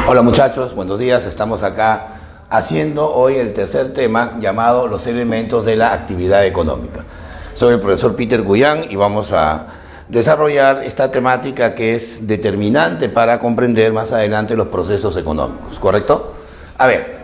Hola muchachos, buenos días. Estamos acá haciendo hoy el tercer tema llamado los elementos de la actividad económica. Soy el profesor Peter Guyán y vamos a desarrollar esta temática que es determinante para comprender más adelante los procesos económicos, ¿correcto? A ver,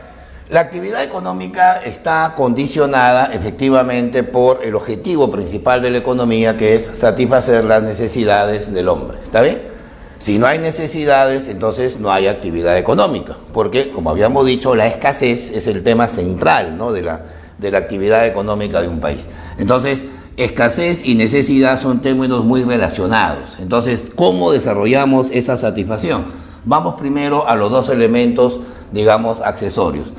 la actividad económica está condicionada efectivamente por el objetivo principal de la economía, que es satisfacer las necesidades del hombre, ¿está bien? Si no hay necesidades, entonces no hay actividad económica, porque, como habíamos dicho, la escasez es el tema central, ¿no?, de la actividad económica de un país. Entonces, escasez y necesidad son términos muy relacionados. Entonces, ¿cómo desarrollamos esa satisfacción? Vamos primero a los dos elementos, digamos, accesorios.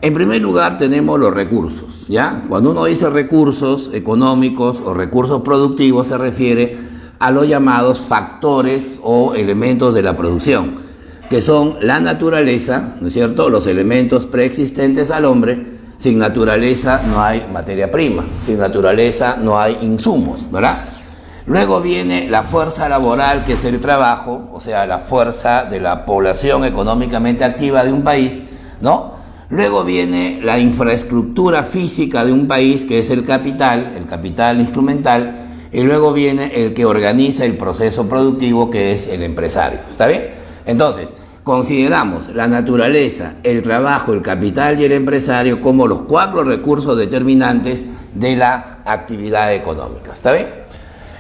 En primer lugar, tenemos los recursos, ¿ya? Cuando uno dice recursos económicos o recursos productivos, se refiere a los llamados factores o elementos de la producción, que son la naturaleza, ¿no es cierto?, los elementos preexistentes al hombre. Sin naturaleza no hay materia prima, sin naturaleza no hay insumos, ¿verdad? Luego viene la fuerza laboral, que es el trabajo, o sea, la fuerza de la población económicamente activa de un país, ¿no? Luego viene la infraestructura física de un país, que es el capital instrumental. Y luego viene el que organiza el proceso productivo, que es el empresario, ¿está bien? Entonces, consideramos la naturaleza, el trabajo, el capital y el empresario como los cuatro recursos determinantes de la actividad económica, ¿está bien?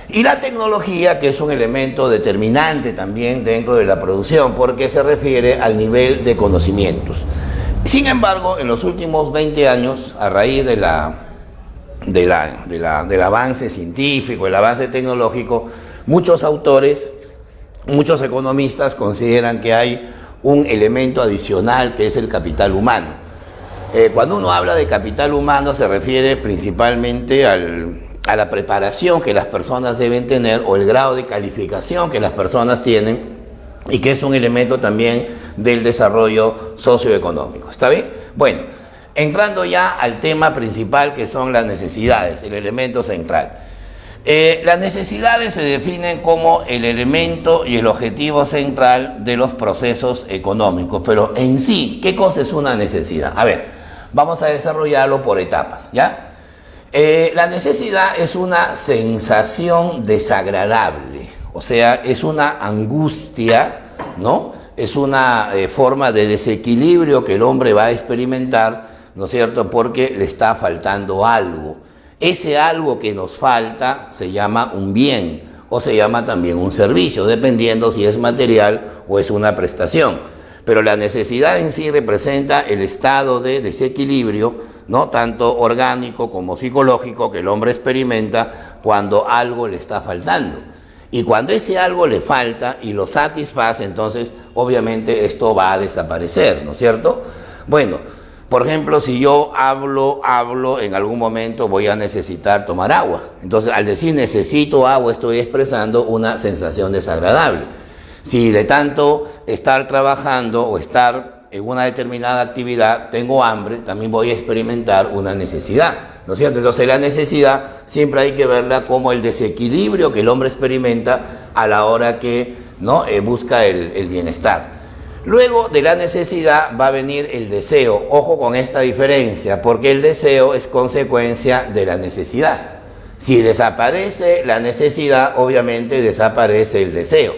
Y la tecnología, que es un elemento determinante también dentro de la producción, porque se refiere al nivel de conocimientos. Sin embargo, en los últimos 20 años, a raíz del avance científico, el avance tecnológico, muchos autores, muchos economistas consideran que hay un elemento adicional, que es el capital humano. Cuando uno habla de capital humano, se refiere principalmente a la preparación que las personas deben tener, o el grado de calificación que las personas tienen, y que es un elemento también del desarrollo socioeconómico. ¿Está bien? Bueno, entrando ya al tema principal, que son las necesidades, el elemento central. Las necesidades se definen como el elemento y el objetivo central de los procesos económicos, pero en sí, ¿qué cosa es una necesidad? A ver, vamos a desarrollarlo por etapas, ¿ya? La necesidad es una sensación desagradable, o sea, es una angustia, ¿no? Es una forma de desequilibrio que el hombre va a experimentar, ¿no es cierto?, porque le está faltando algo. Ese algo que nos falta se llama un bien o se llama también un servicio, dependiendo si es material o es una prestación. Pero la necesidad en sí representa el estado de desequilibrio, ¿no?, tanto orgánico como psicológico, que el hombre experimenta cuando algo le está faltando. Y cuando ese algo le falta y lo satisface, entonces obviamente esto va a desaparecer, ¿no es cierto? Bueno, por ejemplo, si yo hablo, en algún momento voy a necesitar tomar agua. Entonces, al decir necesito agua, estoy expresando una sensación desagradable. Si de tanto estar trabajando o estar en una determinada actividad tengo hambre, también voy a experimentar una necesidad, ¿no es cierto? Entonces, la necesidad siempre hay que verla como el desequilibrio que el hombre experimenta a la hora que, ¿no?, busca el bienestar. Luego de la necesidad va a venir el deseo. Ojo con esta diferencia, porque el deseo es consecuencia de la necesidad. Si desaparece la necesidad, obviamente desaparece el deseo.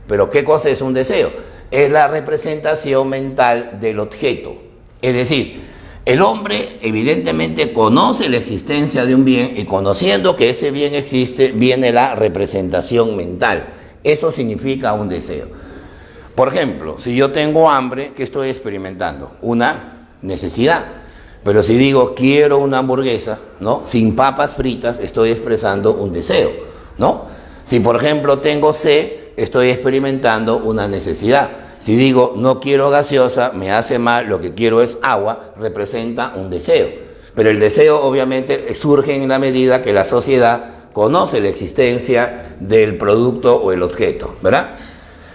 Pero ¿qué cosa es un deseo? Es la representación mental del objeto. Es decir, el hombre evidentemente conoce la existencia de un bien, y conociendo que ese bien existe, viene la representación mental. Eso significa un deseo. Por ejemplo, si yo tengo hambre, ¿qué estoy experimentando? Una necesidad. Pero si digo quiero una hamburguesa, ¿no?, sin papas fritas, estoy expresando un deseo, ¿no? Si por ejemplo tengo sed, estoy experimentando una necesidad. Si digo no quiero gaseosa, me hace mal, lo que quiero es agua, representa un deseo. Pero el deseo obviamente surge en la medida que la sociedad conoce la existencia del producto o el objeto, ¿verdad?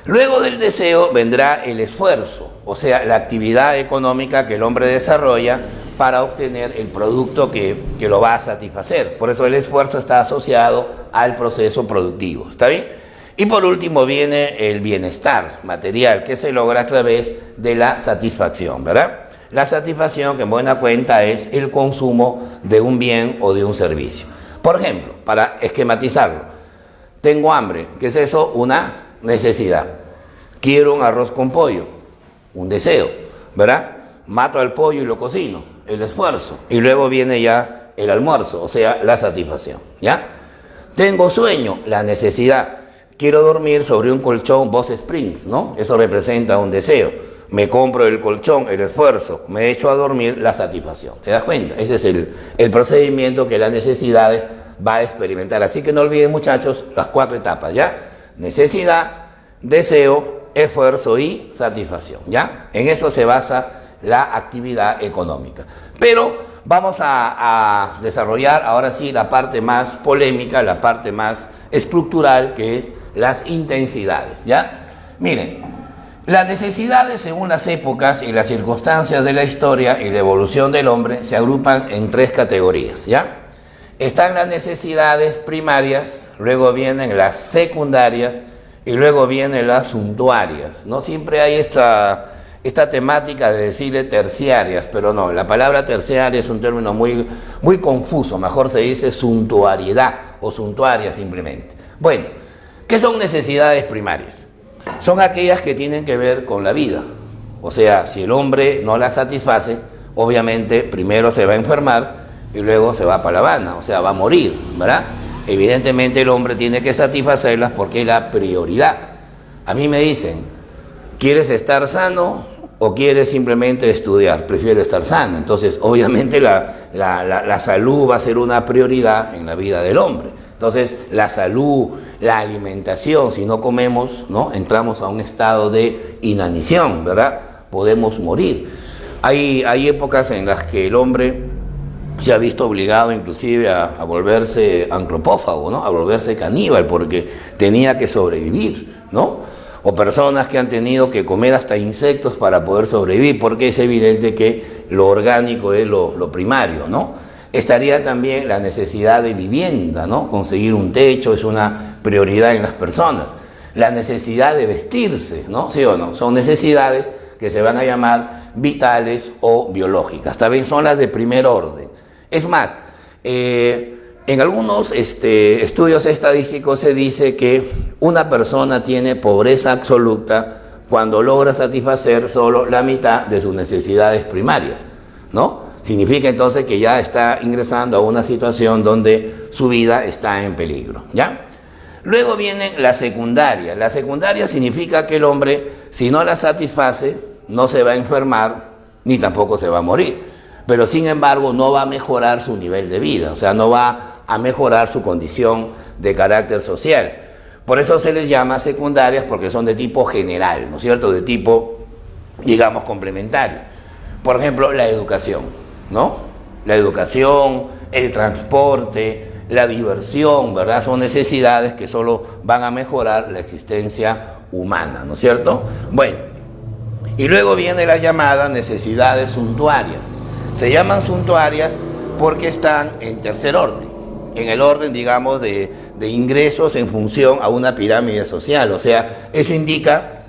Luego del deseo vendrá el esfuerzo, o sea, la actividad económica que el hombre desarrolla para obtener el producto que lo va a satisfacer. Por eso el esfuerzo está asociado al proceso productivo, ¿está bien? Y por último viene el bienestar material, que se logra a través de la satisfacción, ¿verdad? La satisfacción, que en buena cuenta es el consumo de un bien o de un servicio. Por ejemplo, para esquematizarlo, tengo hambre. ¿Qué es eso? Una necesidad. Quiero un arroz con pollo, un deseo, ¿verdad? Mato al pollo y lo cocino, el esfuerzo. Y luego viene ya el almuerzo, o sea, la satisfacción, ¿ya? Tengo sueño, la necesidad. Quiero dormir sobre un colchón Boss Springs, ¿no? Eso representa un deseo. Me compro el colchón, el esfuerzo, me echo a dormir, la satisfacción. ¿Te das cuenta? Ese es el procedimiento que las necesidades va a experimentar. Así que no olviden, muchachos, las 4 etapas, ¿ya? Necesidad, deseo, esfuerzo y satisfacción, ¿ya? En eso se basa la actividad económica. Pero vamos a desarrollar ahora sí la parte más polémica, la parte más estructural, que es las intensidades, ¿ya? Miren, las necesidades según las épocas y las circunstancias de la historia y la evolución del hombre se agrupan en 3 categorías, ¿ya? Están las necesidades primarias, luego vienen las secundarias y luego vienen las suntuarias, ¿no? Siempre hay esta temática de decirle terciarias, pero no, la palabra terciaria es un término muy confuso, mejor se dice suntuariedad o suntuaria simplemente. Bueno, ¿qué son necesidades primarias? Son aquellas que tienen que ver con la vida. O sea, si el hombre no las satisface, obviamente primero se va a enfermar y luego se va para La Habana, o sea, va a morir, ¿verdad? Evidentemente el hombre tiene que satisfacerlas porque es la prioridad. A mí me dicen, ¿quieres estar sano o quieres simplemente estudiar? Prefiero estar sano. Entonces, obviamente la salud va a ser una prioridad en la vida del hombre. Entonces, la salud, la alimentación, si no comemos, ¿no? Entramos a un estado de inanición, ¿verdad? Podemos morir. Hay épocas en las que el hombre se ha visto obligado inclusive a volverse antropófago, ¿no? A volverse caníbal porque tenía que sobrevivir, ¿no? O personas que han tenido que comer hasta insectos para poder sobrevivir, porque es evidente que lo orgánico es lo primario, ¿no? Estaría también la necesidad de vivienda, ¿no? Conseguir un techo es una prioridad en las personas. La necesidad de vestirse, ¿no? ¿Sí o no? Son necesidades que se van a llamar vitales o biológicas. También son las de primer orden. Es más, en algunos estudios estadísticos se dice que una persona tiene pobreza absoluta cuando logra satisfacer solo la mitad de sus necesidades primarias, ¿no? Significa entonces que ya está ingresando a una situación donde su vida está en peligro, ¿ya? Luego viene la secundaria. La secundaria significa que el hombre, si no la satisface, no se va a enfermar ni tampoco se va a morir. Pero sin embargo no va a mejorar su nivel de vida, o sea, no va a mejorar su condición de carácter social. Por eso se les llama secundarias, porque son de tipo general, ¿no es cierto? De tipo, digamos, complementario. Por ejemplo, la educación, ¿no? La educación, el transporte, la diversión, ¿verdad? Son necesidades que solo van a mejorar la existencia humana, ¿no es cierto? Bueno, y luego viene la llamada necesidades suntuarias. Se llaman suntuarias porque están en tercer orden, en el orden, digamos, de ingresos en función a una pirámide social. O sea, eso indica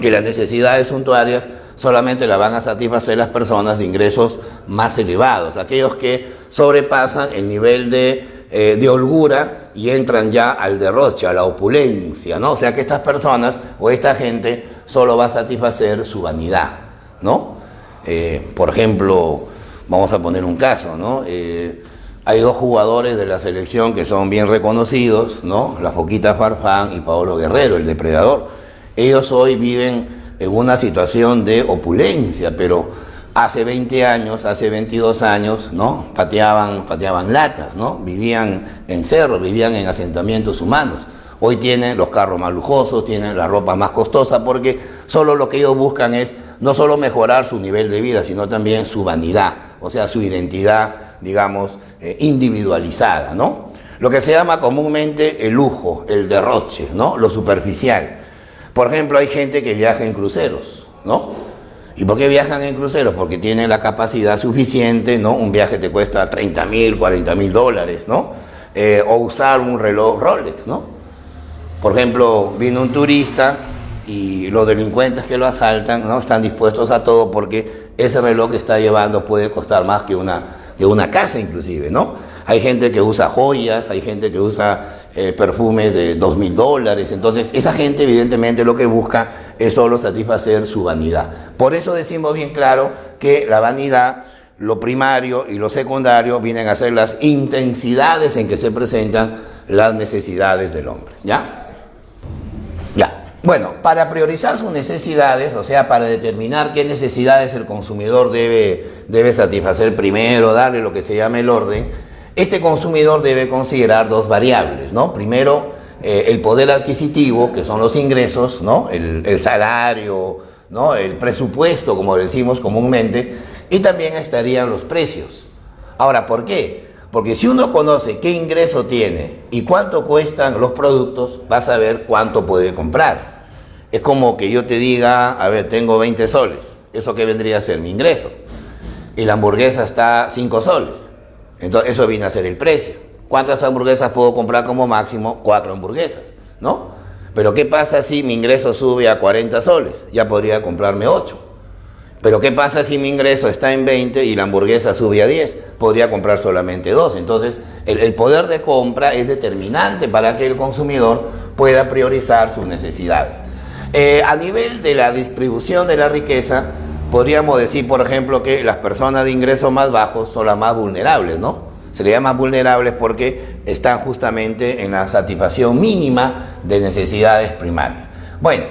que las necesidades suntuarias solamente las van a satisfacer las personas de ingresos más elevados, aquellos que sobrepasan el nivel de holgura y entran ya al derroche, a la opulencia, ¿no? O sea que estas personas o esta gente solo va a satisfacer su vanidad, ¿no? Por ejemplo, vamos a poner un caso, ¿no? Hay 2 jugadores de la selección que son bien reconocidos, ¿no? La Foquita Farfán y Paolo Guerrero, el depredador. Ellos hoy viven en una situación de opulencia, pero hace 20 años, hace 22 años, ¿no? Pateaban latas, ¿no? Vivían en cerros, vivían en asentamientos humanos. Hoy tienen los carros más lujosos, tienen la ropa más costosa, porque solo lo que ellos buscan es no solo mejorar su nivel de vida, sino también su vanidad, o sea, su identidad, digamos, individualizada, ¿no? Lo que se llama comúnmente el lujo, el derroche, ¿no? Lo superficial. Por ejemplo, hay gente que viaja en cruceros, ¿no? ¿Y por qué viajan en cruceros? Porque tienen la capacidad suficiente, ¿no? Un viaje te cuesta $30,000, $40,000, ¿no? O usar un reloj Rolex, ¿no? Por ejemplo, viene un turista y los delincuentes que lo asaltan, ¿no?, están dispuestos a todo porque ese reloj que está llevando puede costar más que una casa inclusive, ¿no? Hay gente que usa joyas, hay gente que usa perfumes de $2.000. Entonces, esa gente evidentemente lo que busca es solo satisfacer su vanidad. Por eso decimos bien claro que la vanidad, lo primario y lo secundario vienen a ser las intensidades en que se presentan las necesidades del hombre, ¿ya? Bueno, para priorizar sus necesidades, o sea, para determinar qué necesidades el consumidor debe satisfacer primero, darle lo que se llama el orden, este consumidor debe considerar dos variables, ¿no? Primero, el poder adquisitivo, que son los ingresos, ¿no? El salario, ¿no? El presupuesto, como decimos comúnmente, y también estarían los precios. Ahora, ¿por qué? Porque si uno conoce qué ingreso tiene y cuánto cuestan los productos, va a saber cuánto puede comprar. Es como que yo te diga, a ver, tengo 20 soles, ¿eso qué vendría a ser? Mi ingreso. Y la hamburguesa está 5 soles. Entonces, eso viene a ser el precio. ¿Cuántas hamburguesas puedo comprar como máximo? 4 hamburguesas, ¿no? Pero ¿qué pasa si mi ingreso sube a 40 soles? Ya podría comprarme 8. Pero ¿qué pasa si mi ingreso está en 20 y la hamburguesa sube a 10? Podría comprar solamente 2. Entonces, el poder de compra es determinante para que el consumidor pueda priorizar sus necesidades. A nivel de la distribución de la riqueza, podríamos decir, por ejemplo, que las personas de ingresos más bajos son las más vulnerables, ¿no? Se les llama vulnerables porque están justamente en la satisfacción mínima de necesidades primarias. Bueno,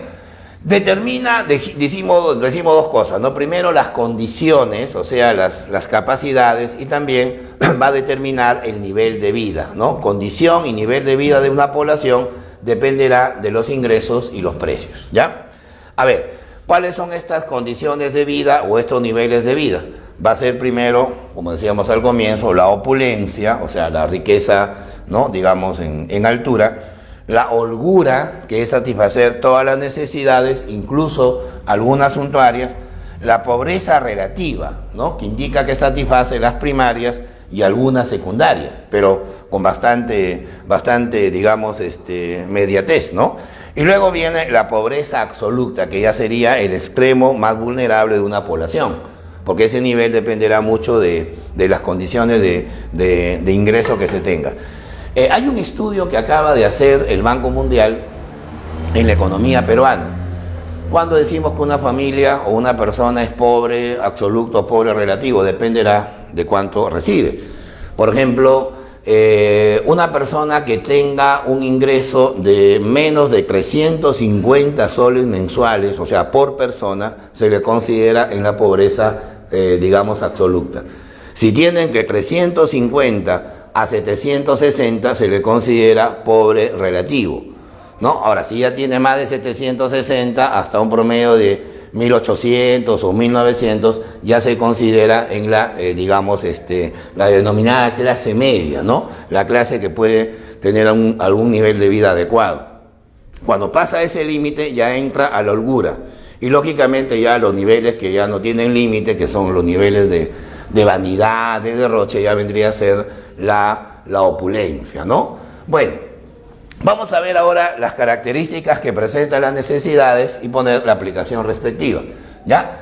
decimos dos cosas, ¿no? Primero, las condiciones, o sea, las capacidades, y también va a determinar el nivel de vida, ¿no? Condición y nivel de vida de una población dependerá de los ingresos y los precios, ¿ya? A ver, ¿cuáles son estas condiciones de vida o estos niveles de vida? Va a ser primero, como decíamos al comienzo, la opulencia, o sea, la riqueza, ¿no?, digamos, en altura. La holgura, que es satisfacer todas las necesidades, incluso algunas suntuarias. La pobreza relativa, ¿no?, que indica que satisface las primarias y algunas secundarias, pero con bastante, digamos, mediatez, ¿no? Y luego viene la pobreza absoluta, que ya sería el extremo más vulnerable de una población, porque ese nivel dependerá mucho de las condiciones de ingreso que se tenga. Hay un estudio que acaba de hacer el Banco Mundial en la economía peruana. Cuando decimos que una familia o una persona es pobre absoluto o pobre relativo, dependerá de cuánto recibe. Por ejemplo, una persona que tenga un ingreso de menos de 350 soles mensuales, o sea, por persona, se le considera en la pobreza, digamos, absoluta. Si tienen que 350 a 760, se le considera pobre relativo, ¿no? Ahora, si ya tiene más de 760, hasta un promedio de 1800 o 1900, ya se considera en la, digamos, la denominada clase media, ¿no? La clase que puede tener algún nivel de vida adecuado. Cuando pasa ese límite, ya entra a la holgura. Y lógicamente ya los niveles que ya no tienen límite, que son los niveles de vanidad, de derroche, ya vendría a ser la opulencia, ¿no? Bueno, vamos a ver ahora las características que presentan las necesidades y poner la aplicación respectiva, ¿ya?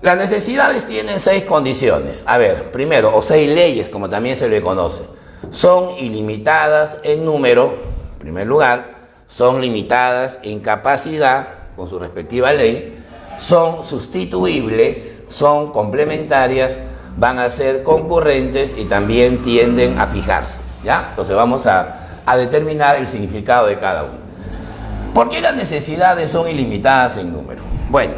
Las necesidades tienen 6 condiciones. A ver, primero, o 6 leyes, como también se le conoce. Son ilimitadas en número, en primer lugar, son limitadas en capacidad, con su respectiva ley, son sustituibles, son complementarias, van a ser concurrentes y también tienden a fijarse, ¿ya? Entonces vamos a determinar el significado de cada uno. ¿Por qué las necesidades son ilimitadas en número? Bueno,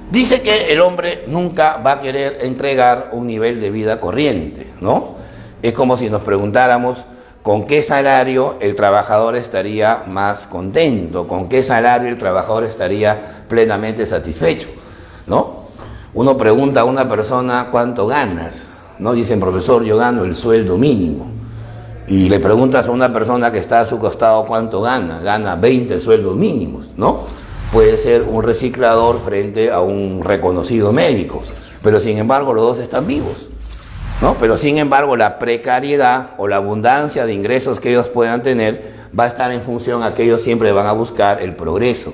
dice que el hombre nunca va a querer entregar un nivel de vida corriente, ¿no? Es como si nos preguntáramos con qué salario el trabajador estaría más contento, con qué salario el trabajador estaría plenamente satisfecho, ¿no? Uno pregunta a una persona cuánto ganas, ¿no? Dicen, profesor, yo gano el sueldo mínimo. Y le preguntas a una persona que está a su costado cuánto gana 20 sueldos mínimos, ¿no? Puede ser un reciclador frente a un reconocido médico, pero sin embargo los dos están vivos, ¿no? Pero sin embargo la precariedad o la abundancia de ingresos que ellos puedan tener va a estar en función a que ellos siempre van a buscar el progreso,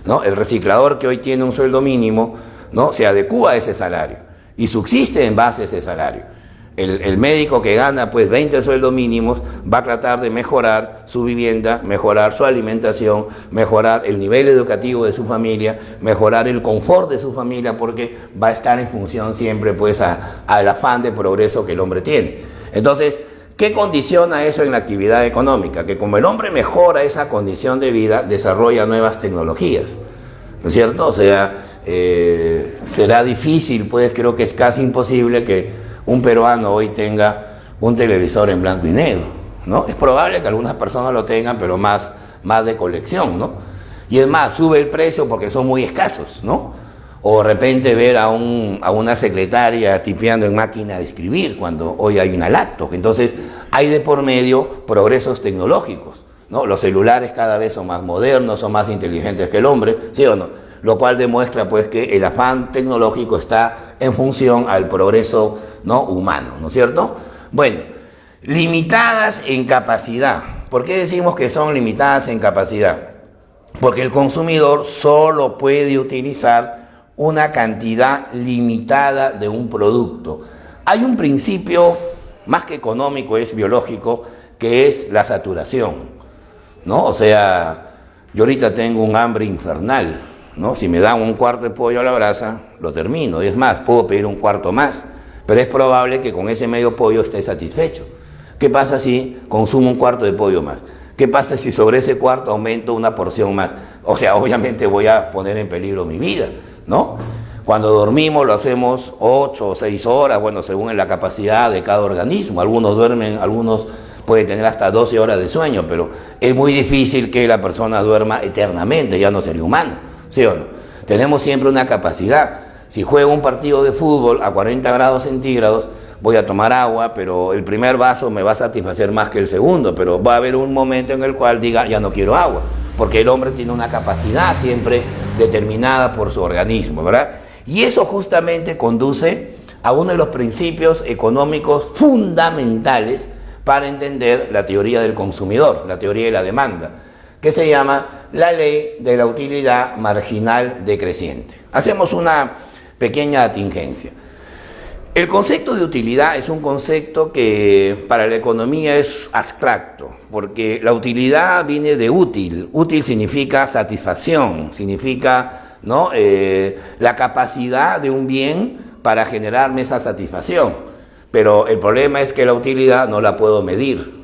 ¿no? El reciclador que hoy tiene un sueldo mínimo, ¿no?, se adecúa a ese salario y subsiste en base a ese salario. El médico que gana pues 20 sueldos mínimos va a tratar de mejorar su vivienda, mejorar su alimentación, mejorar el nivel educativo de su familia, mejorar el confort de su familia, porque va a estar en función siempre pues al afán de progreso que el hombre tiene. Entonces, ¿qué condiciona eso en la actividad económica? Que como el hombre mejora esa condición de vida, desarrolla nuevas tecnologías, ¿no es cierto? O sea, será difícil, pues creo que es casi imposible que un peruano hoy tenga un televisor en blanco y negro, ¿no? Es probable que algunas personas lo tengan, pero más de colección, ¿no? Y es más, sube el precio porque son muy escasos, ¿no? O de repente ver a una secretaria tipeando en máquina de escribir cuando hoy hay una laptop. Entonces hay de por medio progresos tecnológicos, ¿no? Los celulares cada vez son más modernos, son más inteligentes que el hombre, ¿sí o no? Lo cual demuestra pues que el afán tecnológico está en función al progreso, ¿no?, humano, ¿no es cierto? Bueno, limitadas en capacidad. ¿Por qué decimos que son limitadas en capacidad? Porque el consumidor solo puede utilizar una cantidad limitada de un producto. Hay un principio más que económico, es biológico, que es la saturación, ¿no? O sea, yo ahorita tengo un hambre infernal, ¿no? Si me dan un cuarto de pollo a la brasa, lo termino. Y es más, puedo pedir un cuarto más, pero es probable que con ese medio pollo esté satisfecho. ¿Qué pasa si consumo un cuarto de pollo más? ¿Qué pasa si sobre ese cuarto aumento una porción más? O sea, obviamente voy a poner en peligro mi vida, ¿no? Cuando dormimos lo hacemos 8 o 6 horas, bueno, según la capacidad de cada organismo. Algunos duermen, algunos pueden tener hasta 12 horas de sueño, pero es muy difícil que la persona duerma eternamente, ya no sería humano. ¿Sí o no? Tenemos siempre una capacidad. Si juego un partido de fútbol a 40 grados centígrados, voy a tomar agua, pero el primer vaso me va a satisfacer más que el segundo, pero va a haber un momento en el cual diga, ya no quiero agua, porque el hombre tiene una capacidad siempre determinada por su organismo, ¿verdad? Y eso justamente conduce a uno de los principios económicos fundamentales para entender la teoría del consumidor, la teoría de la demanda, que se llama la ley de la utilidad marginal decreciente. Hacemos una pequeña atingencia. El concepto de utilidad es un concepto que para la economía es abstracto, porque la utilidad viene de útil. Útil significa satisfacción, significa, ¿no?, la capacidad de un bien para generarme esa satisfacción. Pero el problema es que la utilidad no la puedo medir.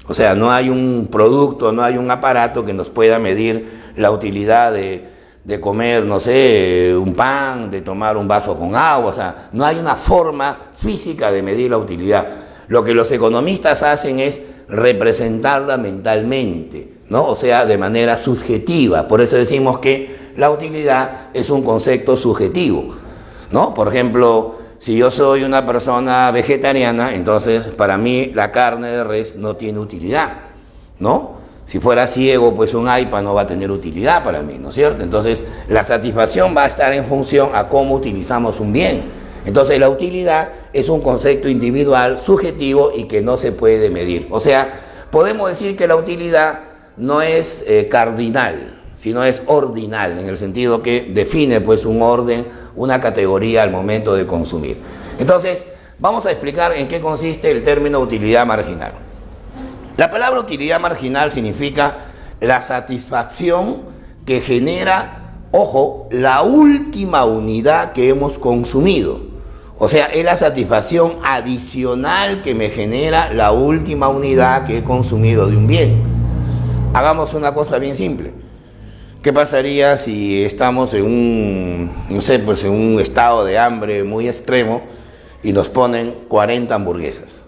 O sea, no hay un producto, no hay un aparato que nos pueda medir la utilidad de comer, no sé, un pan, de tomar un vaso con agua. O sea, no hay una forma física de medir la utilidad. Lo que los economistas hacen es representarla mentalmente, ¿no? O sea, de manera subjetiva. Por eso decimos que la utilidad es un concepto subjetivo, ¿no? Por ejemplo, si yo soy una persona vegetariana, entonces para mí la carne de res no tiene utilidad, ¿no? Si fuera ciego, pues un iPad no va a tener utilidad para mí, ¿no es cierto? Entonces la satisfacción va a estar en función a cómo utilizamos un bien. Entonces la utilidad es un concepto individual, subjetivo y que no se puede medir. O sea, podemos decir que la utilidad no es cardinal, sino es ordinal, en el sentido que define pues un orden, una categoría al momento de consumir. Entonces, vamos a explicar en qué consiste el término utilidad marginal. La palabra utilidad marginal significa la satisfacción que genera, ojo, la última unidad que hemos consumido. O sea, es la satisfacción adicional que me genera la última unidad que he consumido de un bien. Hagamos una cosa bien simple. ¿Qué pasaría si estamos en en un estado de hambre muy extremo y nos ponen 40 hamburguesas?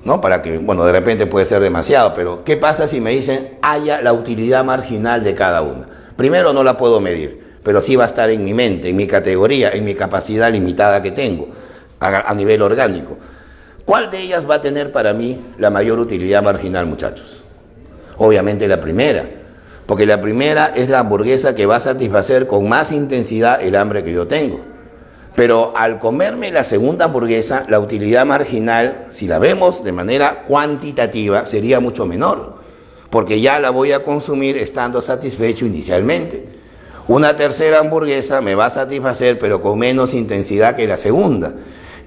¿No? Para que, bueno, de repente puede ser demasiado, pero ¿qué pasa si me dicen haya la utilidad marginal de cada una? Primero no la puedo medir, pero sí va a estar en mi mente, en mi categoría, en mi capacidad limitada que tengo a nivel orgánico. ¿Cuál de ellas va a tener para mí la mayor utilidad marginal, muchachos? Obviamente la primera, porque la primera es la hamburguesa que va a satisfacer con más intensidad el hambre que yo tengo. Pero al comerme la segunda hamburguesa, la utilidad marginal, si la vemos de manera cuantitativa, sería mucho menor. porque ya la voy a consumir estando satisfecho inicialmente. Una tercera hamburguesa me va a satisfacer, pero con menos intensidad que la segunda.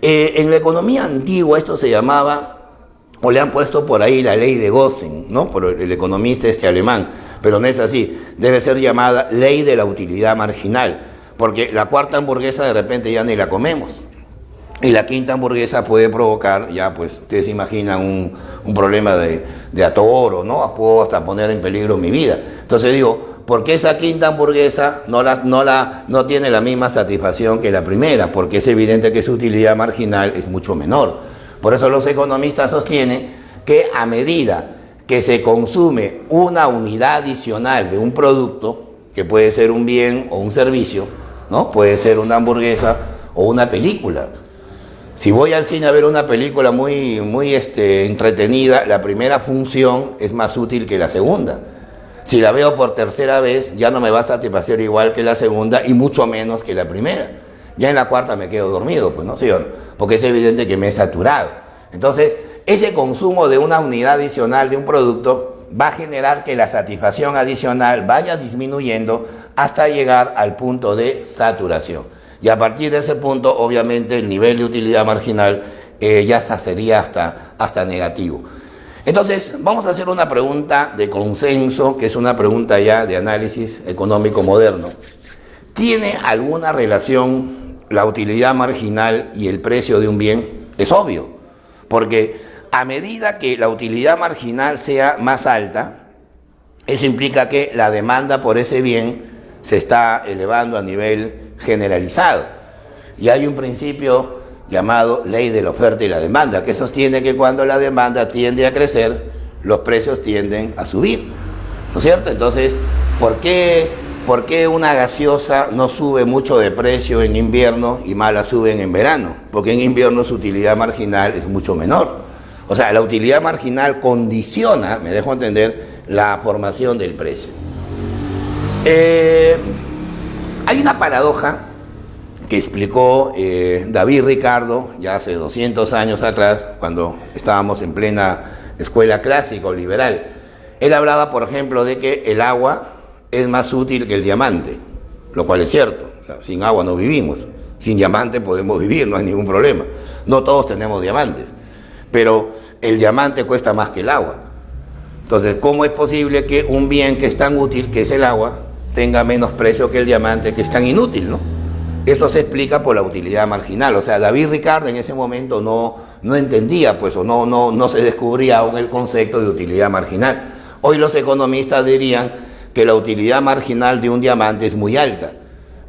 En la economía antigua esto se llamaba, o le han puesto por ahí la ley de Gosen, ¿no? Por el economista alemán, pero no es así. Debe ser llamada ley de la utilidad marginal, porque la cuarta hamburguesa de repente ya ni la comemos. Y la quinta hamburguesa puede provocar, ya pues ustedes se imaginan un problema de atoro, ¿no? Puedo hasta poner en peligro mi vida. Entonces digo, ¿por qué esa quinta hamburguesa no tiene la misma satisfacción que la primera? Porque es evidente que su utilidad marginal es mucho menor. Por eso los economistas sostienen que a medida que se consume una unidad adicional de un producto, que puede ser un bien o un servicio, ¿no? Puede ser una hamburguesa o una película. Si voy al cine a ver una película muy entretenida, la primera función es más útil que la segunda. Si la veo por tercera vez, ya no me va a satisfacer igual que la segunda y mucho menos que la primera. Ya en la cuarta me quedo dormido, pues no, señor, porque es evidente que me he saturado. Entonces, ese consumo de una unidad adicional de un producto va a generar que la satisfacción adicional vaya disminuyendo hasta llegar al punto de saturación. Y a partir de ese punto, obviamente, el nivel de utilidad marginal ya sería hasta negativo. Entonces, vamos a hacer una pregunta de consenso, que es una pregunta ya de análisis económico moderno. ¿Tiene alguna relación la utilidad marginal y el precio de un bien? Es obvio, porque a medida que la utilidad marginal sea más alta, eso implica que la demanda por ese bien se está elevando a nivel generalizado. Y hay un principio llamado ley de la oferta y la demanda, que sostiene que cuando la demanda tiende a crecer, los precios tienden a subir, ¿no es cierto? Entonces, ¿por qué una gaseosa no sube mucho de precio en invierno y más la suben en verano? Porque en invierno su utilidad marginal es mucho menor. O sea, la utilidad marginal condiciona, me dejo entender, la formación del precio. Hay una paradoja que explicó David Ricardo ya hace 200 años atrás, cuando estábamos en plena escuela clásica o liberal. Él hablaba, por ejemplo, de que el agua es más útil que el diamante, lo cual es cierto. O sea, sin agua no vivimos, sin diamante podemos vivir, no hay ningún problema. No todos tenemos diamantes, pero el diamante cuesta más que el agua. Entonces, ¿cómo es posible que un bien que es tan útil, que es el agua, tenga menos precio que el diamante, que es tan inútil, ¿no? Eso se explica por la utilidad marginal. O sea, David Ricardo en ese momento no entendía, pues, o no se descubría aún el concepto de utilidad marginal. Hoy los economistas dirían que la utilidad marginal de un diamante es muy alta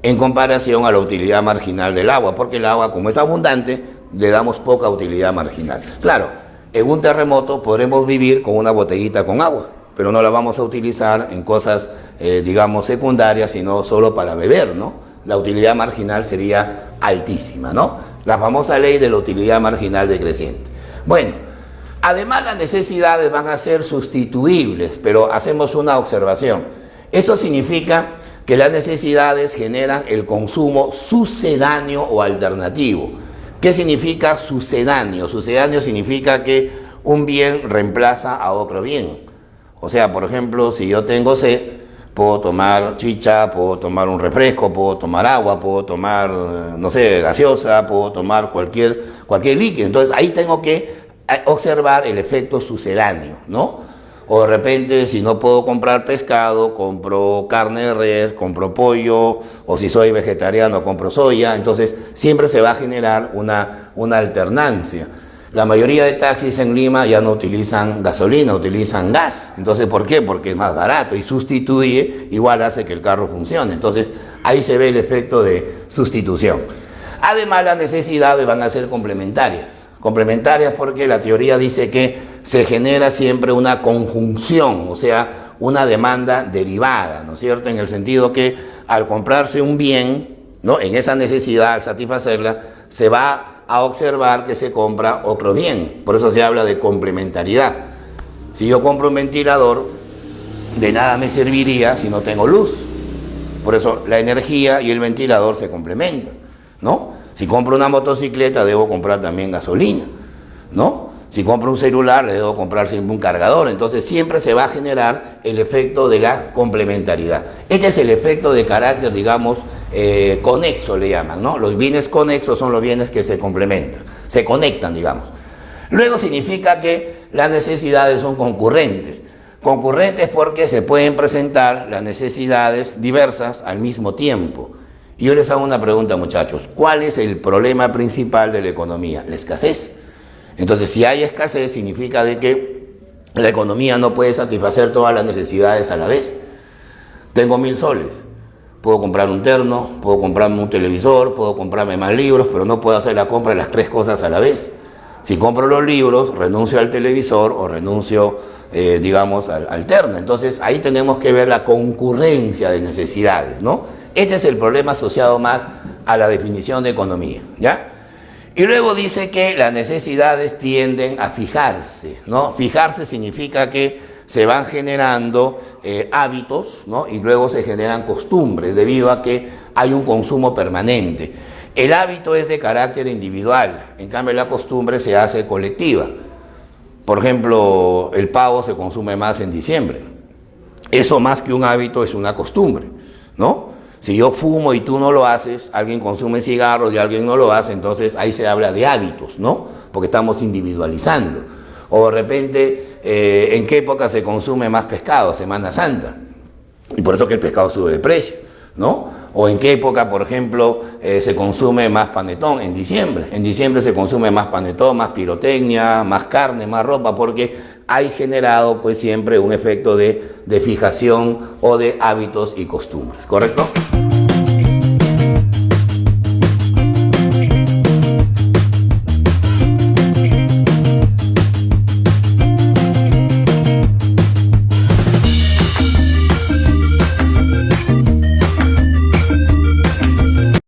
en comparación a la utilidad marginal del agua, porque el agua, como es abundante, le damos poca utilidad marginal. Claro, en un terremoto podremos vivir con una botellita con agua, pero no la vamos a utilizar en cosas, digamos, secundarias, sino solo para beber, ¿no? La utilidad marginal sería altísima, ¿no? La famosa ley de la utilidad marginal decreciente. Bueno, además las necesidades van a ser sustituibles, pero hacemos una observación. Eso significa que las necesidades generan el consumo sucedáneo o alternativo. ¿Qué significa sucedáneo? Sucedáneo significa que un bien reemplaza a otro bien. O sea, por ejemplo, si yo tengo sed, puedo tomar chicha, puedo tomar un refresco, puedo tomar agua, puedo tomar, no sé, gaseosa, puedo tomar cualquier líquido. Entonces ahí tengo que observar el efecto sucedáneo, ¿no? O de repente, si no puedo comprar pescado, compro carne de res, compro pollo, o si soy vegetariano, compro soya. Entonces siempre se va a generar una alternancia. La mayoría de taxis en Lima ya no utilizan gasolina, utilizan gas. Entonces, ¿por qué? Porque es más barato y sustituye, igual hace que el carro funcione. Entonces, ahí se ve el efecto de sustitución. Además, las necesidades van a ser complementarias. Complementarias porque la teoría dice que se genera siempre una conjunción, o sea, una demanda derivada, ¿no es cierto? En el sentido que al comprarse un bien, ¿no?, en esa necesidad, al satisfacerla, se va a observar que se compra otro bien. Por eso se habla de complementariedad. Si yo compro un ventilador, de nada me serviría si no tengo luz. Por eso la energía y el ventilador se complementan, ¿no? Si compro una motocicleta, debo comprar también gasolina, ¿no? Si compro un celular, le debo comprar siempre un cargador. Entonces siempre se va a generar el efecto de la complementariedad. Este es el efecto de carácter, digamos, conexo le llaman, ¿no? Los bienes conexos son los bienes que se complementan, se conectan, digamos. Luego significa que las necesidades son concurrentes. Concurrentes porque se pueden presentar las necesidades diversas al mismo tiempo. Y yo les hago una pregunta, muchachos. ¿Cuál es el problema principal de la economía? La escasez. Entonces, si hay escasez, significa de que la economía no puede satisfacer todas las necesidades a la vez. Tengo 1000 soles. Puedo comprar un terno, puedo comprarme un televisor, puedo comprarme más libros, pero no puedo hacer la compra de las 3 cosas a la vez. Si compro los libros, renuncio al televisor o renuncio, digamos, al terno. Entonces, ahí tenemos que ver la concurrencia de necesidades, ¿no? Este es el problema asociado más a la definición de economía, ¿ya? Y luego dice que las necesidades tienden a fijarse, ¿no? Fijarse significa que se van generando hábitos, ¿no? Y luego se generan costumbres debido a que hay un consumo permanente. El hábito es de carácter individual, en cambio la costumbre se hace colectiva. Por ejemplo, el pavo se consume más en diciembre. Eso más que un hábito es una costumbre, ¿no? Si yo fumo y tú no lo haces, alguien consume cigarros y alguien no lo hace, entonces ahí se habla de hábitos, ¿no? Porque estamos individualizando. O de repente, ¿en qué época se consume más pescado? Semana Santa. Y por eso que el pescado sube de precio, ¿no? O en qué época, por ejemplo, se consume más panetón, en diciembre. En diciembre se consume más panetón, más pirotecnia, más carne, más ropa, porque hay generado pues siempre un efecto de fijación o de hábitos y costumbres, ¿correcto?